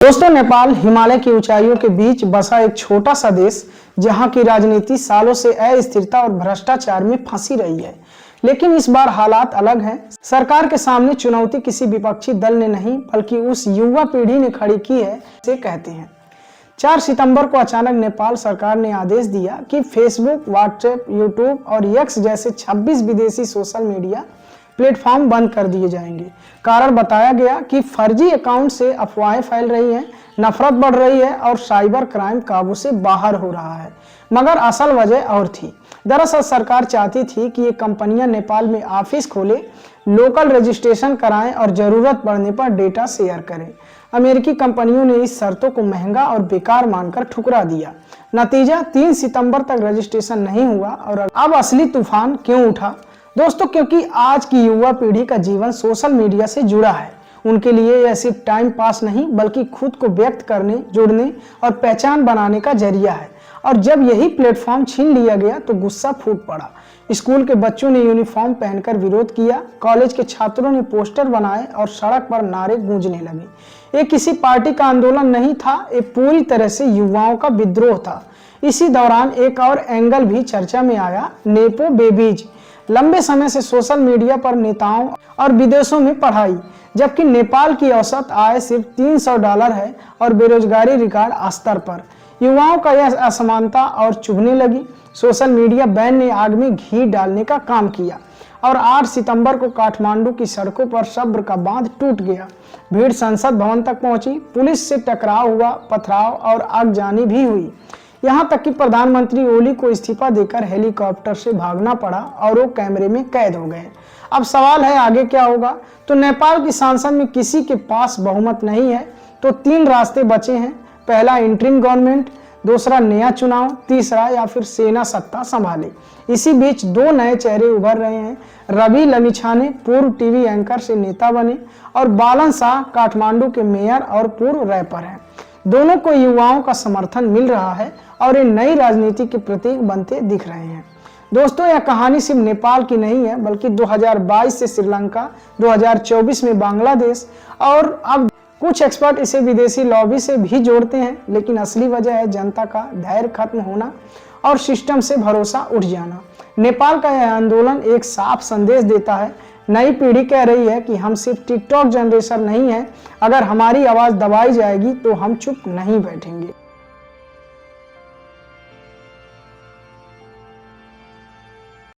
दोस्तों, नेपाल हिमालय की ऊंचाइयों के बीच बसा एक छोटा सा देश जहां की राजनीति सालों से अस्थिरता और भ्रष्टाचार में फंसी रही है। लेकिन इस बार हालात अलग हैं। सरकार के सामने चुनौती किसी विपक्षी दल ने नहीं बल्कि उस युवा पीढ़ी ने खड़ी की है, से कहते हैं। 4 सितंबर को अचानक नेपाल सरकार ने आदेश दिया कि फेसबुक, व्हाट्सएप, यूट्यूब और एक्स जैसे 26 विदेशी सोशल मीडिया प्लेटफॉर्म बंद कर दिए जाएंगे। कारण बताया गया कि फर्जी अकाउंट से अफवाहें फैल रही हैं, नफरत बढ़ रही है और साइबर क्राइम काबू से बाहर हो रहा है। मगर असल वजह और थी। दरअसल सरकार चाहती थी कि ये कंपनियां नेपाल में ऑफिस खोले, लोकल रजिस्ट्रेशन कराएं और जरूरत पड़ने पर डेटा शेयर करें। अमेरिकी कंपनियों ने इस शर्तों को महंगा और बेकार मानकर ठुकरा दिया। नतीजा 3 सितंबर तक रजिस्ट्रेशन नहीं हुआ। और अब असली तूफान क्यों उठा? दोस्तों, क्योंकि आज की युवा पीढ़ी का जीवन सोशल मीडिया से जुड़ा है। उनके लिए यह सिर्फ टाइम पास नहीं बल्कि खुद को व्यक्त करने, जुड़ने और पहचान बनाने का जरिया है। और जब यही प्लेटफॉर्म छीन लिया गया तो गुस्सा फूट पड़ा। स्कूल के बच्चों ने यूनिफॉर्म पहनकर विरोध किया, कॉलेज के छात्रों ने पोस्टर बनाए और सड़क पर नारे गूंजने लगे। ये किसी पार्टी का आंदोलन नहीं था, ये पूरी तरह से युवाओं का विद्रोह था। इसी दौरान एक और एंगल भी चर्चा में आया, नेपो बेबीज। लंबे समय से सोशल मीडिया पर नेताओं और विदेशों में पढ़ाई, जबकि नेपाल की औसत आय सिर्फ $300 है और बेरोजगारी रिकॉर्ड स्तर पर। युवाओं का यह असमानता और चुभने लगी। सोशल मीडिया बैन ने आग में घी डालने का काम किया और 8 सितंबर को काठमांडू की सड़कों पर सब्र का बांध टूट गया। भीड़ संसद भवन तक पहुंची, पुलिस से टकराव हुआ, पथराव और आगजनी भी हुई। यहाँ तक कि प्रधानमंत्री ओली को इस्तीफा देकर हेलीकॉप्टर से भागना पड़ा और वो कैमरे में कैद हो गए। अब सवाल है, आगे क्या होगा? तो नेपाल की संसद में किसी के पास बहुमत नहीं है, तो 3 रास्ते बचे हैं। पहला, इंटरिम गवर्नमेंट, दूसरा नया चुनाव, तीसरा या फिर सेना सत्ता संभाले। इसी बीच 2 नए चेहरे उभर रहे हैं। रवि लमिछाने पूर्व टीवी एंकर से नेता बने और बालन शाह काठमांडू के मेयर और पूर्व रैपर हैं। दोनों को युवाओं का समर्थन मिल रहा है और ये नई राजनीति के प्रतीक बनते दिख रहे हैं। दोस्तों, यह कहानी सिर्फ नेपाल की नहीं है बल्कि 2022 से श्रीलंका, 2024 में बांग्लादेश और अब कुछ एक्सपर्ट इसे विदेशी लॉबी से भी जोड़ते हैं। लेकिन असली वजह है जनता का धैर्य खत्म होना और सिस्टम से भरोसा उठ जाना। नेपाल का यह आंदोलन एक साफ संदेश देता है। नई पीढ़ी कह रही है कि हम सिर्फ टिकटॉक जनरेशन नहीं है, अगर हमारी आवाज दबाई जाएगी तो हम चुप नहीं बैठेंगे।